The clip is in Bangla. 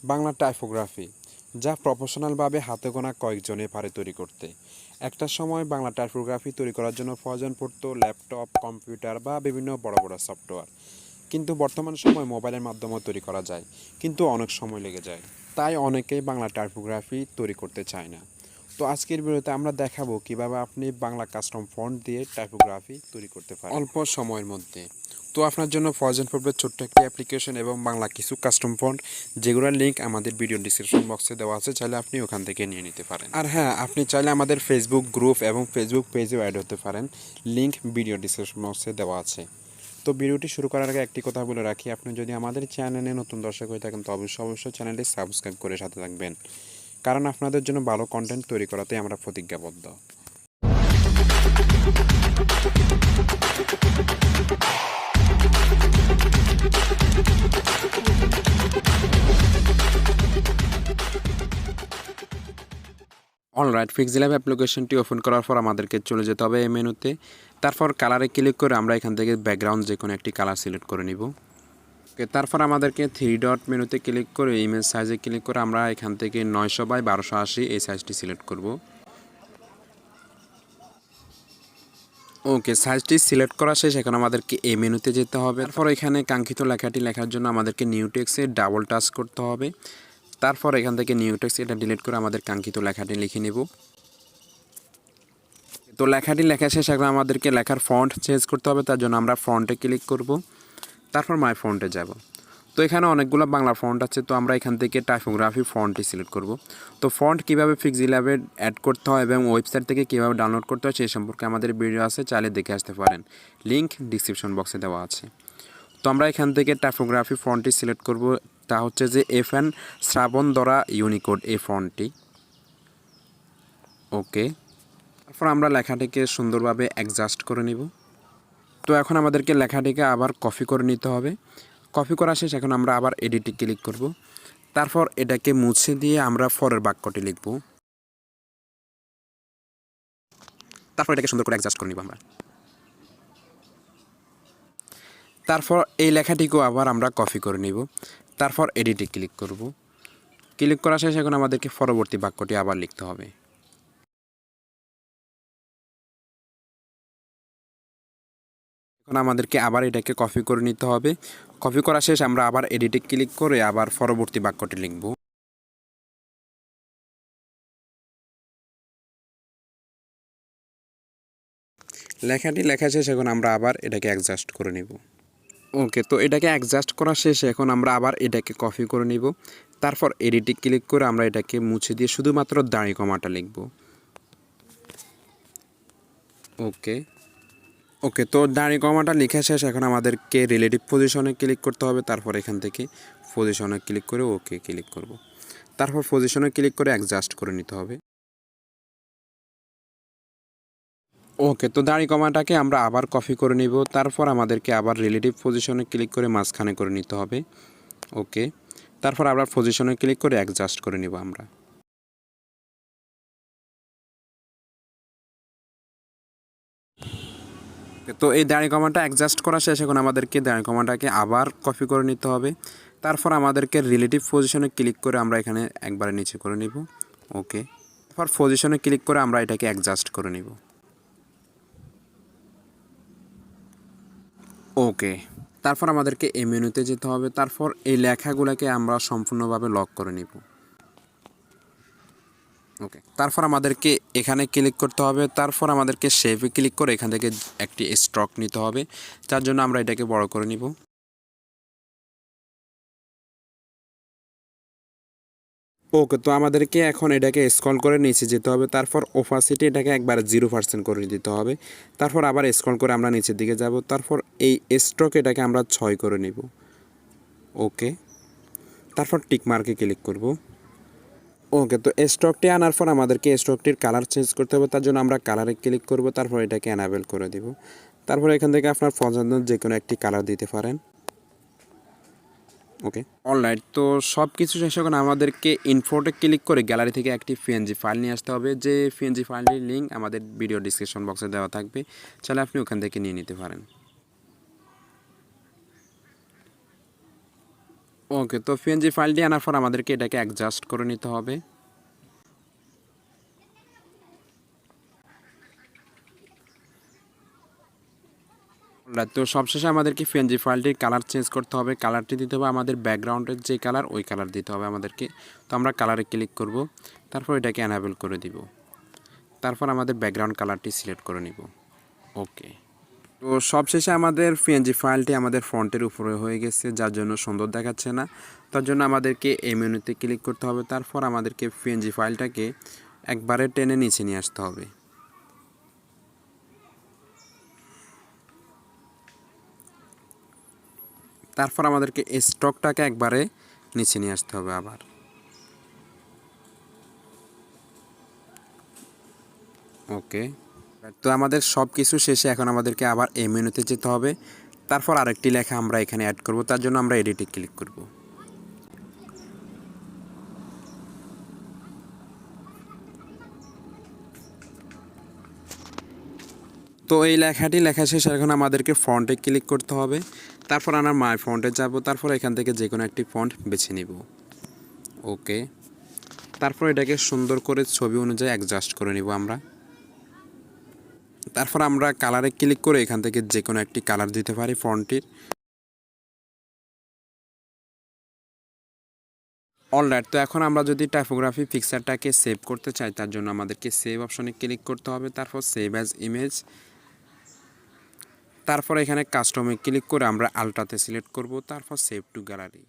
বাংলা টাইপোগ্রাফি, যা প্রফেশনালভাবে হাতে গোনা কয়েকজনে পারে তৈরি করতে। একটা সময় বাংলা টাইপোগ্রাফি তৈরি করার জন্য প্রয়োজন পড়তো ল্যাপটপ, কম্পিউটার বা বিভিন্ন বড় বড় সফটওয়্যার। কিন্তু বর্তমান সময় মোবাইলের মাধ্যমেও তৈরি করা যায়, কিন্তু অনেক সময় লেগে যায়। তাই অনেকেই বাংলা টাইপোগ্রাফি তৈরি করতে চায় না। তো আজকের ভিডিওতে আমরা দেখাবো কিভাবে আপনি বাংলা কাস্টম ফন্ট দিয়ে টাইপোগ্রাফি তৈরি করতে পারেন অল্প সময়ের মধ্যে। তো আপনার জন্য প্রয়োজন পড়বে ছোট্ট একটি অ্যাপ্লিকেশন এবং বাংলা কিছু কাস্টম ফন্ট, যেগুলোর লিঙ্ক আমাদের ভিডিও ডিসক্রিপশন বক্সে দেওয়া আছে, চাইলে আপনি ওখান থেকে নিয়ে নিতে পারেন। আর হ্যাঁ, আপনি চাইলে আমাদের ফেসবুক গ্রুপ এবং ফেসবুক পেজেও অ্যাড হতে পারেন, লিঙ্ক ভিডিও ডিসক্রিপশন বক্সে দেওয়া আছে। তো ভিডিওটি শুরু করার আগে একটি কথা বলে রাখি, আপনি যদি আমাদের চ্যানেলে নতুন দর্শক হয়ে থাকেন তো অবশ্যই চ্যানেলটি সাবস্ক্রাইব করে সাথে থাকবেন, কারণ আপনাদের জন্য ভালো কন্টেন্ট তৈরি করাতে আমরা প্রতিজ্ঞাবদ্ধ। অলরাইট, পিক্সেলল্যাব অ্যাপ্লিকেশনটি ওপেন করার পর আমাদেরকে চলে যেতে হবে এই মেনুতে। তারপর কালারে ক্লিক করে আমরা এখান থেকে ব্যাকগ্রাউন্ড যে কোনো একটি কালার সিলেক্ট করে নিব। তারপর আমাদেরকে 3 ডট মেনুতে ক্লিক করে ইমেজ সাইজে ক্লিক করে আমরা এখান থেকে 900/1280 এই সাইজটি সিলেক্ট করব। ওকে, সাইজটি সিলেক্ট করা শেষ। এখন আমাদেরকে এই মেনুতে যেতে হবে। তারপর এখানে কাঙ্ক্ষিত লেখাটি লেখার জন্য আমাদেরকে নিউ টেক্সটে ডাবল টাচ করতে হবে। তারপর এখান থেকে নিউ টেক্সট এটা ডিলিট করে আমাদের কাঙ্ক্ষিত লেখাটি লিখে নেব। তো লেখাটি লেখা শেষ। এখন আমাদেরকে লেখার ফন্ট চেঞ্জ করতে হবে, তার জন্য আমরা ফন্টে ক্লিক করব। তারপর মাই ফন্টে যাব। তো এখানে অনেকগুলো বাংলা ফন্ট আছে, তো আমরা এখান থেকে টাইপোগ্রাফি ফন্টটি সিলেক্ট করব। তো ফন্ট কীভাবে পিক্সেলল্যাবে অ্যাড করতে হয় এবং ওয়েবসাইট থেকে কীভাবে ডাউনলোড করতে হয় সেই সম্পর্কে আমাদের ভিডিও আছে, চাইলে দেখে আসতে পারেন, লিঙ্ক ডিসক্রিপশন বক্সে দেওয়া আছে। তো আমরা এখান থেকে টাইপোগ্রাফি ফন্টটি সিলেক্ট করব, তা হচ্ছে যে FN শ্রাবণ দ্বারা ইউনিকোড এই ফন্টটি। ওকে, তারপর আমরা লেখাটিকে সুন্দরভাবে অ্যাডজাস্ট করে নিব। তো এখন আমাদেরকে লেখাটিকে আবার কপি করে নিতে হবে। কপি করা শেষ। এখন আমরা আবার এডিটে ক্লিক করব। তারপর এটাকে মুছে দিয়ে আমরা পরের বাক্যটি লিখব। তারপর এটাকে সুন্দর করে অ্যাডজাস্ট করে নিব আমরা। তারপর এই লেখাটিকেও আবার আমরা কপি করে নিব। তারপর এডিটে ক্লিক করব। ক্লিক করা শেষ। এখন আমাদেরকে পরবর্তী বাক্যটি আবার লিখতে হবে। এখন আমাদেরকে আবার এটাকে কপি করে নিতে হবে। কপি করা শেষ। আমরা আবার এডিটে ক্লিক করে আবার পরবর্তী বাক্যটি লিখব। লেখাটি লেখা শেষ। এখন আমরা আবার এটাকে অ্যাডজাস্ট করে নিব। ওকে, তো এটাকে অ্যাডজাস্ট করা শেষে এখন আমরা আবার এটাকে কপি করে নিব। তারপর এডিটে ক্লিক করে আমরা এটাকে মুছে দিয়ে শুধুমাত্র দাড়ি কমাটা লিখব। ওকে ওকে, তো দাড়ি কমাটা লেখা শেষ। এখন আমাদেরকে রিলেটিভ পজিশনে ক্লিক করতে হবে। তারপর এখান থেকে পজিশনে ক্লিক করে ওকে ক্লিক করব। তারপর পজিশনে ক্লিক করে অ্যাডজাস্ট করে নিতে হবে। ওকে, তো দাড়ি কমাটাকে আমরা আবার কপি করে নিব। তারপর আমাদেরকে আবার রিলেটিভ পজিশনে ক্লিক করে মাঝখানে করে নিতে হবে। ওকে, তারপর আবার পজিশনে ক্লিক করে অ্যাডজাস্ট করে নিব আমরা। তো এই দাড়ি কমাটা অ্যাডজাস্ট করা শেষ। এখন আমাদেরকে দাড়ি কমাটাকে আবার কপি করে নিতে হবে। তারপর আমাদেরকে রিলেটিভ পজিশনে ক্লিক করে আমরা এখানে একবারে নিচে করে নিব। ওকে, তারপর পজিশনে ক্লিক করে আমরা এটাকে অ্যাডজাস্ট করে নিব। ওকে, তারপর আমাদেরকে এই মেনুতে যেতে হবে। তারপর এই লেখাগুলোকে আমরা সম্পূর্ণভাবে লক করে নিব। ওকে, তারপর আমাদেরকে এখানে ক্লিক করতে হবে। তারপর আমাদেরকে শেপে ক্লিক করে এখান থেকে একটি স্ট্রোক নিতে হবে, যার জন্য আমরা এটাকে বড় করে নিব। ওকে, তো আমাদেরকে এখন এটাকে স্ক্রল করে নিচে যেতে হবে। তারপর ওপাসিটি এটাকে একবার 0% করে দিতে হবে। তারপর আবার স্ক্রল করে আমরা নিচের দিকে যাব। তারপর এই স্ট্রোক এটাকে আমরা 6 করে নিব। ওকে, তারপর টিক মার্কে ক্লিক করব। ওকে, তো স্ট্রোকটি আনার পর আমাদেরকে স্ট্রোকটির কালার চেঞ্জ করতে হবে, তার জন্য আমরা কালারে ক্লিক করব। তারপর এটাকে এনাবেল করে দিব। তারপর এখান থেকে আপনার পছন্দের যে কোনো একটি কালার দিতে পারেন। ওকে, অলরাইট, তো সব কিছু শেষ। এখন আমাদেরকে ইনফোতে ক্লিক করে গ্যালারি থেকে একটি পিএনজি ফাইল নিয়ে আসতে হবে, যে পিএনজি ফাইলটির লিঙ্ক আমাদের ভিডিও ডিসক্রিপশন বক্সে দেওয়া থাকবে, চাইলে আপনি ওখান থেকে নিয়ে নিতে পারেন। ওকে, তো পিএনজি ফাইলটি আনার পর আমাদেরকে এটাকে অ্যাডজাস্ট করে নিতে হবে। তো সবশেষে আমাদেরকে পিএনজি ফাইলটির কালার চেঞ্জ করতে হবে। কালারটি দিতে হবে আমাদের ব্যাকগ্রাউন্ডের যে কালার, ওই কালার দিতে হবে আমাদেরকে। তো আমরা কালারে ক্লিক করব, তারপর এটাকে এনাবেল করে দিব। তারপর আমাদের ব্যাকগ্রাউন্ড কালারটি সিলেক্ট করে নিব। ওকে, তো সবশেষে আমাদের পিএনজি ফাইলটি আমাদের ফন্টের উপরে হয়ে গেছে, যার জন্য সুন্দর দেখাচ্ছে না। তার জন্য আমাদেরকে এই মেনুতে ক্লিক করতে হবে। তারপর আমাদেরকে পিএনজি ফাইলটাকে একবারে টেনে নিচে নিয়ে আসতে হবে। তারপর আমাদেরকে স্টকটাকে একবারে নিচে নিয়ে আসতে হবে আবার। ওকে, তো আমাদের সব কিছু শেষে এখন আমাদেরকে আবার এই মেনুতে যেতে হবে। তারপর আরেকটি লেখা আমরা এখানে অ্যাড করব, তার জন্য আমরা এডিটে ক্লিক করব। তো এই লেখাটি লেখা শেষে এখন আমাদেরকে ফন্টে ক্লিক করতে হবে। তারপর আমরা মাই ফন্টে যাব, তারপর এখান থেকে যে কোনো একটি ফন্ট বেছে নিব। ওকে, তারপর এটাকে সুন্দর করে ছবি অনুযায়ী অ্যাডজাস্ট করে নিব আমরা। তারপর আমরা কালারে ক্লিক করে এখান থেকে যে কোনো একটি কালার দিতে পারি ফন্টটির। অলরাইট, তো এখন আমরা যদি টাইপোগ্রাফি পিকচারটাকে সেভ করতে চাই, তার জন্য আমাদেরকে সেভ অপশনে ক্লিক করতে হবে। তারপর সেভ অ্যাজ ইমেজ, তারপর এখানে কাস্টমে ক্লিক করে আমরা আলট্রাতে সিলেক্ট করব, তারপর সেভ টু গ্যালারি।